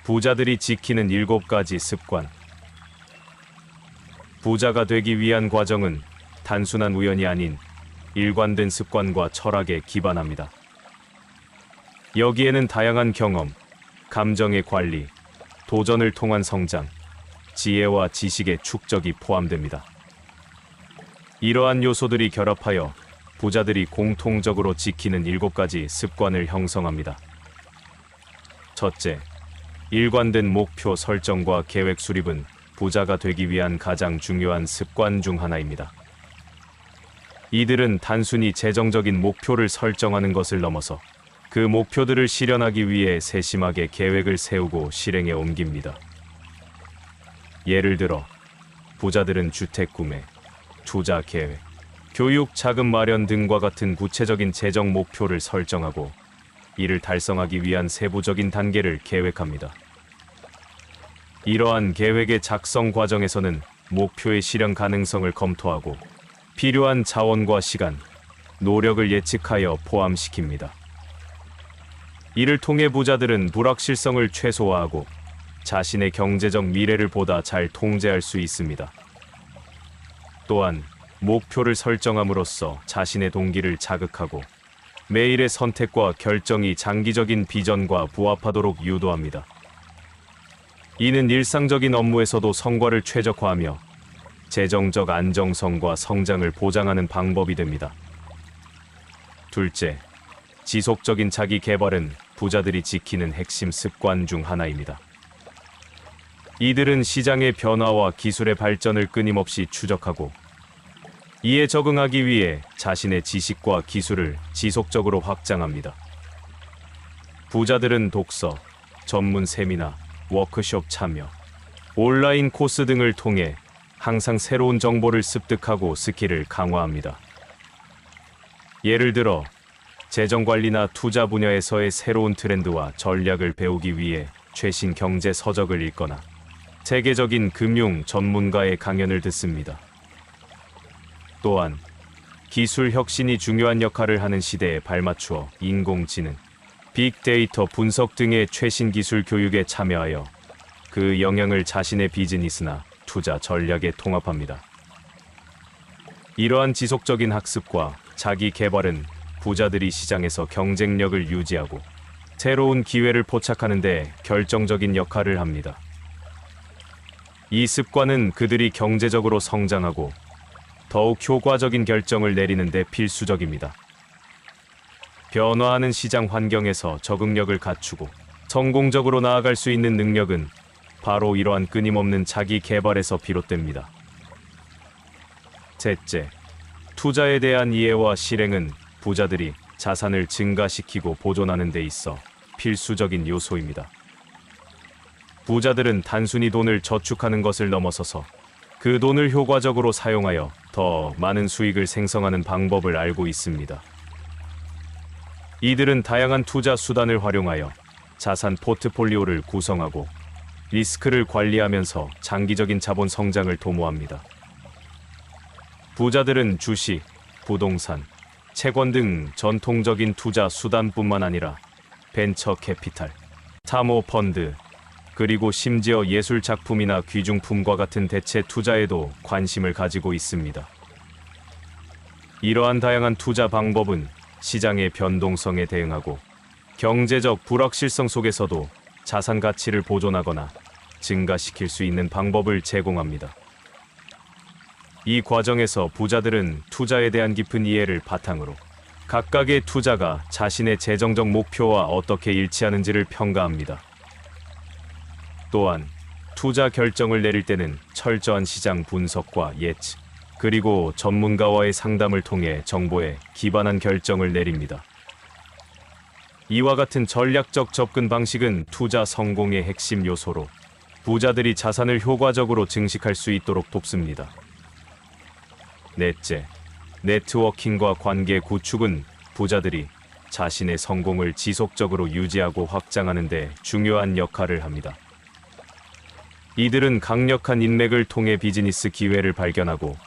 부자들이 지키는 7가지 습관. 부자가 되기 위한 과정은 단순한 우연이 아닌 일관된 습관과 철학에 기반합니다. 여기에는 다양한 경험, 감정의 관리, 도전을 통한 성장, 지혜와 지식의 축적이 포함됩니다. 이러한 요소들이 결합하여 부자들이 공통적으로 지키는 7가지 습관을 형성합니다. 첫째, 일관된 목표 설정과 계획 수립은 부자가 되기 위한 가장 중요한 습관 중 하나입니다. 이들은 단순히 재정적인 목표를 설정하는 것을 넘어서 그 목표들을 실현하기 위해 세심하게 계획을 세우고 실행에 옮깁니다. 예를 들어, 부자들은 주택 구매, 투자 계획, 교육 자금 마련 등과 같은 구체적인 재정 목표를 설정하고 이를 달성하기 위한 세부적인 단계를 계획합니다. 이러한 계획의 작성 과정에서는 목표의 실현 가능성을 검토하고 필요한 자원과 시간, 노력을 예측하여 포함시킵니다. 이를 통해 부자들은 불확실성을 최소화하고 자신의 경제적 미래를 보다 잘 통제할 수 있습니다. 또한 목표를 설정함으로써 자신의 동기를 자극하고 매일의 선택과 결정이 장기적인 비전과 부합하도록 유도합니다. 이는 일상적인 업무에서도 성과를 최적화하며 재정적 안정성과 성장을 보장하는 방법이 됩니다. 둘째, 지속적인 자기 개발은 부자들이 지키는 핵심 습관 중 하나입니다. 이들은 시장의 변화와 기술의 발전을 끊임없이 추적하고 이에 적응하기 위해 자신의 지식과 기술을 지속적으로 확장합니다. 부자들은 독서, 전문 세미나, 워크숍 참여, 온라인 코스 등을 통해 항상 새로운 정보를 습득하고 스킬을 강화합니다. 예를 들어, 재정관리나 투자 분야에서의 새로운 트렌드와 전략을 배우기 위해 최신 경제 서적을 읽거나 세계적인 금융 전문가의 강연을 듣습니다. 또한 기술 혁신이 중요한 역할을 하는 시대에 발맞추어 인공지능, 빅데이터 분석 등의 최신 기술 교육에 참여하여 그 영향을 자신의 비즈니스나 투자 전략에 통합합니다. 이러한 지속적인 학습과 자기 개발은 부자들이 시장에서 경쟁력을 유지하고 새로운 기회를 포착하는 데 결정적인 역할을 합니다. 이 습관은 그들이 경제적으로 성장하고 더욱 효과적인 결정을 내리는 데 필수적입니다. 변화하는 시장 환경에서 적응력을 갖추고 성공적으로 나아갈 수 있는 능력은 바로 이러한 끊임없는 자기 개발에서 비롯됩니다. 셋째, 투자에 대한 이해와 실행은 부자들이 자산을 증가시키고 보존하는 데 있어 필수적인 요소입니다. 부자들은 단순히 돈을 저축하는 것을 넘어서서 그 돈을 효과적으로 사용하여 더 많은 수익을 생성하는 방법을 알고 있습니다. 이들은 다양한 투자 수단을 활용하여 자산 포트폴리오를 구성하고 리스크를 관리하면서 장기적인 자본 성장을 도모합니다. 부자들은 주식, 부동산, 채권 등 전통적인 투자 수단뿐만 아니라 벤처 캐피탈, 사모펀드, 그리고 심지어 예술 작품이나 귀중품과 같은 대체 투자에도 관심을 가지고 있습니다. 이러한 다양한 투자 방법은 시장의 변동성에 대응하고 경제적 불확실성 속에서도 자산 가치를 보존하거나 증가시킬 수 있는 방법을 제공합니다. 이 과정에서 부자들은 투자에 대한 깊은 이해를 바탕으로 각각의 투자가 자신의 재정적 목표와 어떻게 일치하는지를 평가합니다. 또한 투자 결정을 내릴 때는 철저한 시장 분석과 예측, 그리고 전문가와의 상담을 통해 정보에 기반한 결정을 내립니다. 이와 같은 전략적 접근 방식은 투자 성공의 핵심 요소로 부자들이 자산을 효과적으로 증식할 수 있도록 돕습니다. 넷째, 네트워킹과 관계 구축은 부자들이 자신의 성공을 지속적으로 유지하고 확장하는 데 중요한 역할을 합니다. 이들은 강력한 인맥을 통해 비즈니스 기회를 발견하고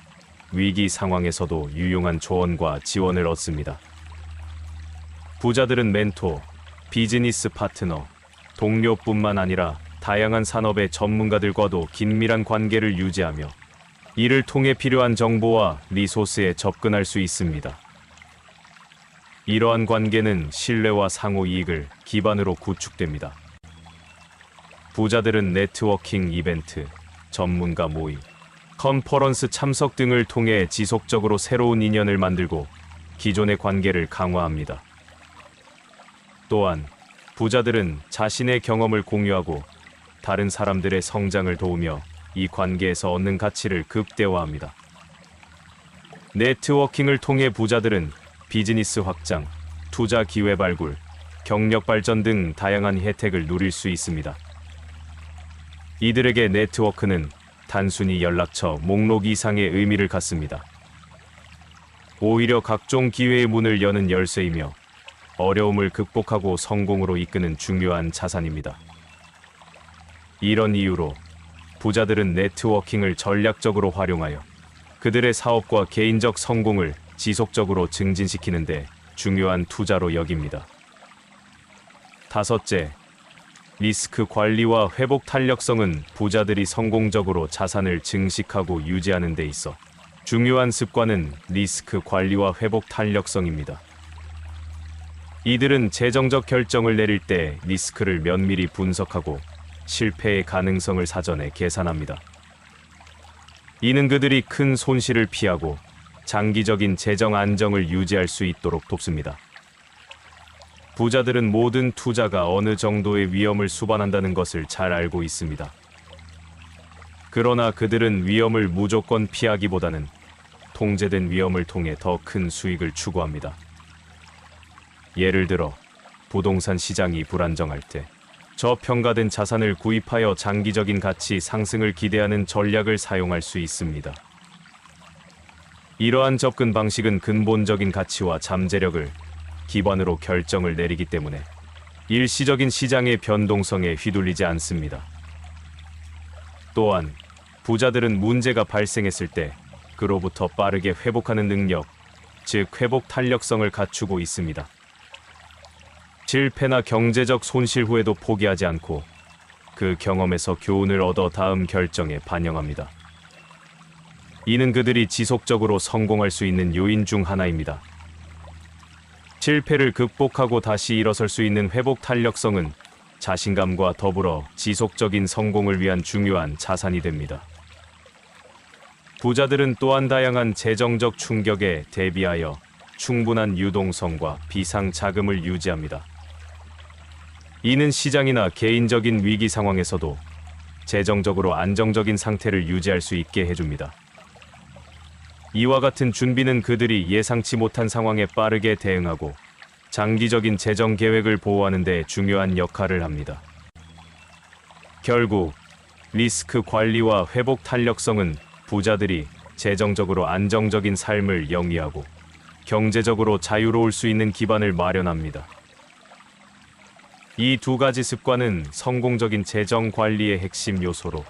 위기 상황에서도 유용한 조언과 지원을 얻습니다. 부자들은 멘토, 비즈니스 파트너, 동료뿐만 아니라 다양한 산업의 전문가들과도 긴밀한 관계를 유지하며 이를 통해 필요한 정보와 리소스에 접근할 수 있습니다. 이러한 관계는 신뢰와 상호 이익을 기반으로 구축됩니다. 부자들은 네트워킹 이벤트, 전문가 모임, 컨퍼런스 참석 등을 통해 지속적으로 새로운 인연을 만들고 기존의 관계를 강화합니다. 또한 부자들은 자신의 경험을 공유하고 다른 사람들의 성장을 도우며 이 관계에서 얻는 가치를 극대화합니다. 네트워킹을 통해 부자들은 비즈니스 확장, 투자 기회 발굴, 경력 발전 등 다양한 혜택을 누릴 수 있습니다. 이들에게 네트워크는 단순히 연락처 목록 이상의 의미를 갖습니다. 오히려 각종 기회의 문을 여는 열쇠이며 어려움을 극복하고 성공으로 이끄는 중요한 자산입니다. 이런 이유로 부자들은 네트워킹을 전략적으로 활용하여 그들의 사업과 개인적 성공을 지속적으로 증진시키는 데 중요한 투자로 여깁니다. 다섯째, 리스크 관리와 회복 탄력성은 부자들이 성공적으로 자산을 증식하고 유지하는 데 있어 중요한 습관은 리스크 관리와 회복 탄력성입니다. 이들은 재정적 결정을 내릴 때 리스크를 면밀히 분석하고 실패의 가능성을 사전에 계산합니다. 이는 그들이 큰 손실을 피하고 장기적인 재정 안정을 유지할 수 있도록 돕습니다. 부자들은 모든 투자가 어느 정도의 위험을 수반한다는 것을 잘 알고 있습니다. 그러나 그들은 위험을 무조건 피하기보다는 통제된 위험을 통해 더 큰 수익을 추구합니다. 예를 들어 부동산 시장이 불안정할 때 저평가된 자산을 구입하여 장기적인 가치 상승을 기대하는 전략을 사용할 수 있습니다. 이러한 접근 방식은 근본적인 가치와 잠재력을 기반으로 결정을 내리기 때문에 일시적인 시장의 변동성에 휘둘리지 않습니다. 또한 부자들은 문제가 발생했을 때 그로부터 빠르게 회복하는 능력, 즉 회복 탄력성을 갖추고 있습니다. 실패나 경제적 손실 후에도 포기하지 않고 그 경험에서 교훈을 얻어 다음 결정에 반영합니다. 이는 그들이 지속적으로 성공할 수 있는 요인 중 하나입니다. 실패를 극복하고 다시 일어설 수 있는 회복 탄력성은 자신감과 더불어 지속적인 성공을 위한 중요한 자산이 됩니다. 부자들은 또한 다양한 재정적 충격에 대비하여 충분한 유동성과 비상 자금을 유지합니다. 이는 시장이나 개인적인 위기 상황에서도 재정적으로 안정적인 상태를 유지할 수 있게 해줍니다. 이와 같은 준비는 그들이 예상치 못한 상황에 빠르게 대응하고 장기적인 재정 계획을 보호하는 데 중요한 역할을 합니다. 결국 리스크 관리와 회복 탄력성은 부자들이 재정적으로 안정적인 삶을 영위하고 경제적으로 자유로울 수 있는 기반을 마련합니다. 이 두 가지 습관은 성공적인 재정 관리의 핵심 요소로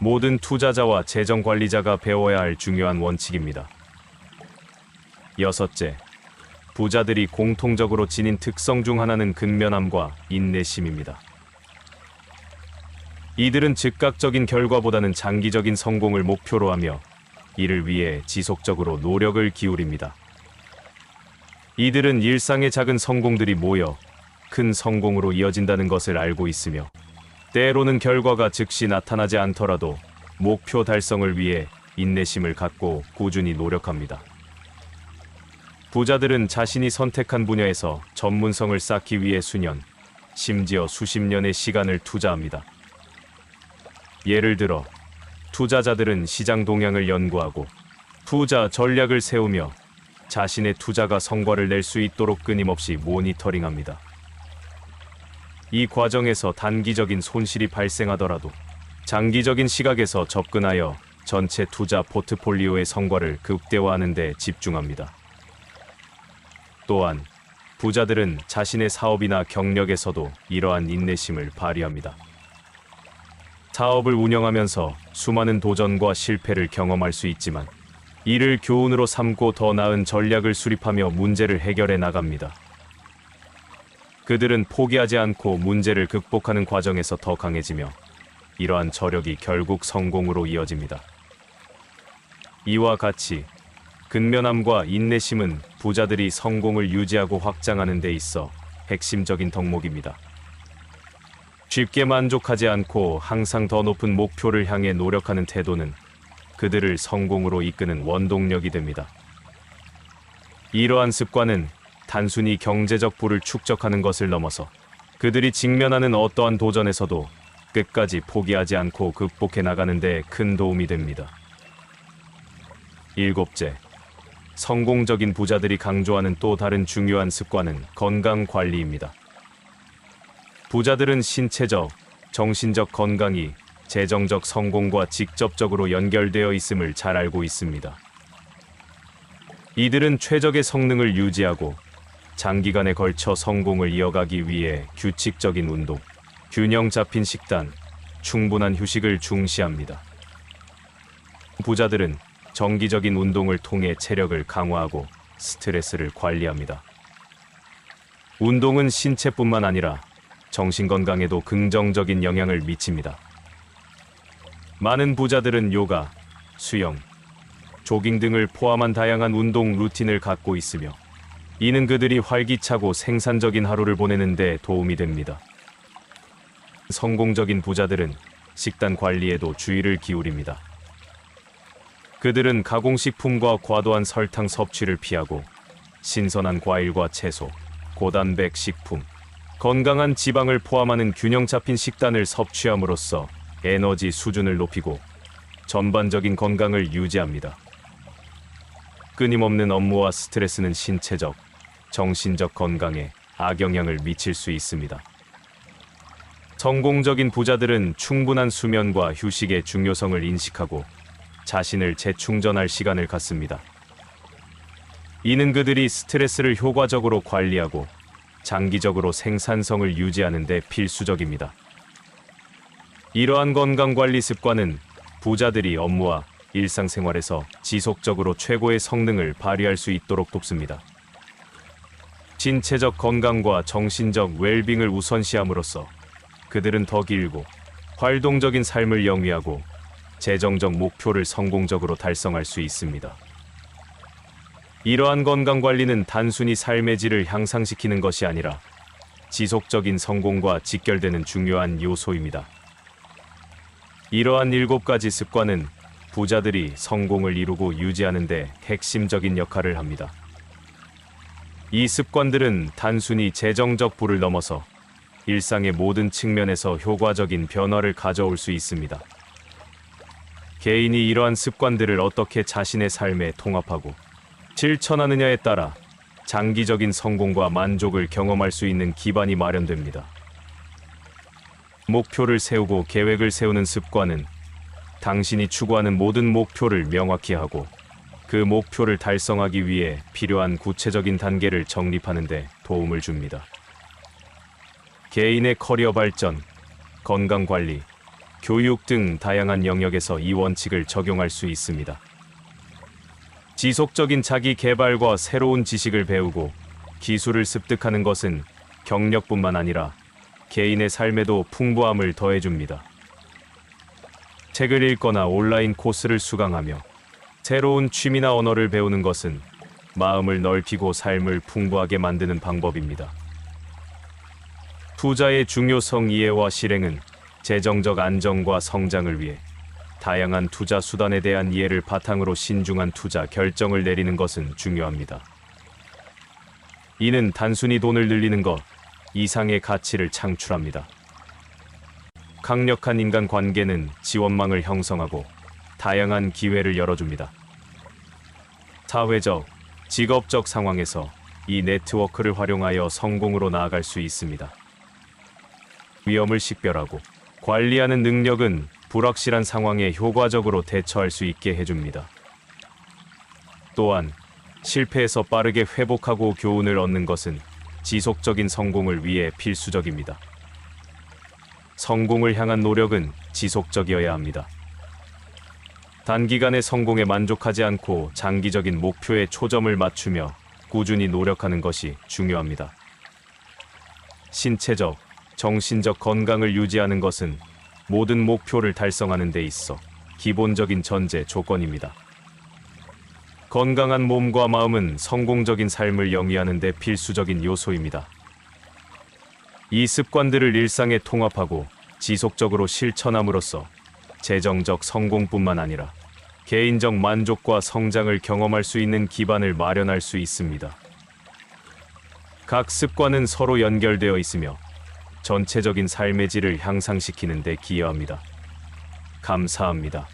모든 투자자와 재정 관리자가 배워야 할 중요한 원칙입니다. 여섯째, 부자들이 공통적으로 지닌 특성 중 하나는 근면함과 인내심입니다. 이들은 즉각적인 결과보다는 장기적인 성공을 목표로 하며 이를 위해 지속적으로 노력을 기울입니다. 이들은 일상의 작은 성공들이 모여 큰 성공으로 이어진다는 것을 알고 있으며 때로는 결과가 즉시 나타나지 않더라도 목표 달성을 위해 인내심을 갖고 꾸준히 노력합니다. 부자들은 자신이 선택한 분야에서 전문성을 쌓기 위해 수년, 심지어 수십 년의 시간을 투자합니다. 예를 들어 투자자들은 시장 동향을 연구하고 투자 전략을 세우며 자신의 투자가 성과를 낼 수 있도록 끊임없이 모니터링합니다. 이 과정에서 단기적인 손실이 발생하더라도 장기적인 시각에서 접근하여 전체 투자 포트폴리오의 성과를 극대화하는 데 집중합니다. 또한 부자들은 자신의 사업이나 경력에서도 이러한 인내심을 발휘합니다. 사업을 운영하면서 수많은 도전과 실패를 경험할 수 있지만 이를 교훈으로 삼고 더 나은 전략을 수립하며 문제를 해결해 나갑니다. 그들은 포기하지 않고 문제를 극복하는 과정에서 더 강해지며 이러한 저력이 결국 성공으로 이어집니다. 이와 같이 근면함과 인내심은 부자들이 성공을 유지하고 확장하는 데 있어 핵심적인 덕목입니다. 쉽게 만족하지 않고 항상 더 높은 목표를 향해 노력하는 태도는 그들을 성공으로 이끄는 원동력이 됩니다. 이러한 습관은 단순히 경제적 부를 축적하는 것을 넘어서 그들이 직면하는 어떠한 도전에서도 끝까지 포기하지 않고 극복해 나가는 데 큰 도움이 됩니다. 일곱째, 성공적인 부자들이 강조하는 또 다른 중요한 습관은 건강 관리입니다. 부자들은 신체적, 정신적 건강이 재정적 성공과 직접적으로 연결되어 있음을 잘 알고 있습니다. 이들은 최적의 성능을 유지하고 장기간에 걸쳐 성공을 이어가기 위해 규칙적인 운동, 균형 잡힌 식단, 충분한 휴식을 중시합니다. 부자들은 정기적인 운동을 통해 체력을 강화하고 스트레스를 관리합니다. 운동은 신체뿐만 아니라 정신 건강에도 긍정적인 영향을 미칩니다. 많은 부자들은 요가, 수영, 조깅 등을 포함한 다양한 운동 루틴을 갖고 있으며 이는 그들이 활기차고 생산적인 하루를 보내는 데 도움이 됩니다. 성공적인 부자들은 식단 관리에도 주의를 기울입니다. 그들은 가공식품과 과도한 설탕 섭취를 피하고 신선한 과일과 채소, 고단백 식품, 건강한 지방을 포함하는 균형 잡힌 식단을 섭취함으로써 에너지 수준을 높이고 전반적인 건강을 유지합니다. 끊임없는 업무와 스트레스는 신체적, 정신적 건강에 악영향을 미칠 수 있습니다. 성공적인 부자들은 충분한 수면과 휴식의 중요성을 인식하고 자신을 재충전할 시간을 갖습니다. 이는 그들이 스트레스를 효과적으로 관리하고 장기적으로 생산성을 유지하는 데 필수적입니다. 이러한 건강관리 습관은 부자들이 업무와 일상생활에서 지속적으로 최고의 성능을 발휘할 수 있도록 돕습니다. 신체적 건강과 정신적 웰빙을 우선시함으로써 그들은 더 길고 활동적인 삶을 영위하고 재정적 목표를 성공적으로 달성할 수 있습니다. 이러한 건강관리는 단순히 삶의 질을 향상시키는 것이 아니라 지속적인 성공과 직결되는 중요한 요소입니다. 이러한 7가지 습관은 부자들이 성공을 이루고 유지하는 데 핵심적인 역할을 합니다. 이 습관들은 단순히 재정적 부를 넘어서 일상의 모든 측면에서 효과적인 변화를 가져올 수 있습니다. 개인이 이러한 습관들을 어떻게 자신의 삶에 통합하고 실천하느냐에 따라 장기적인 성공과 만족을 경험할 수 있는 기반이 마련됩니다. 목표를 세우고 계획을 세우는 습관은 당신이 추구하는 모든 목표를 명확히 하고 그 목표를 달성하기 위해 필요한 구체적인 단계를 정립하는 데 도움을 줍니다. 개인의 커리어 발전, 건강 관리, 교육 등 다양한 영역에서 이 원칙을 적용할 수 있습니다. 지속적인 자기 개발과 새로운 지식을 배우고 기술을 습득하는 것은 경력뿐만 아니라 개인의 삶에도 풍부함을 더해줍니다. 책을 읽거나 온라인 코스를 수강하며 새로운 취미나 언어를 배우는 것은 마음을 넓히고 삶을 풍부하게 만드는 방법입니다. 투자의 중요성 이해와 실행은 재정적 안정과 성장을 위해 다양한 투자 수단에 대한 이해를 바탕으로 신중한 투자 결정을 내리는 것은 중요합니다. 이는 단순히 돈을 늘리는 것 이상의 가치를 창출합니다. 강력한 인간관계는 지원망을 형성하고 다양한 기회를 열어줍니다. 사회적, 직업적 상황에서 이 네트워크를 활용하여 성공으로 나아갈 수 있습니다. 위험을 식별하고 관리하는 능력은 불확실한 상황에 효과적으로 대처할 수 있게 해줍니다. 또한 실패에서 빠르게 회복하고 교훈을 얻는 것은 지속적인 성공을 위해 필수적입니다. 성공을 향한 노력은 지속적이어야 합니다. 단기간의 성공에 만족하지 않고 장기적인 목표에 초점을 맞추며 꾸준히 노력하는 것이 중요합니다. 신체적, 정신적 건강을 유지하는 것은 모든 목표를 달성하는 데 있어 기본적인 전제 조건입니다. 건강한 몸과 마음은 성공적인 삶을 영위하는 데 필수적인 요소입니다. 이 습관들을 일상에 통합하고 지속적으로 실천함으로써 재정적 성공뿐만 아니라 개인적 만족과 성장을 경험할 수 있는 기반을 마련할 수 있습니다. 각 습관은 서로 연결되어 있으며 전체적인 삶의 질을 향상시키는 데 기여합니다. 감사합니다.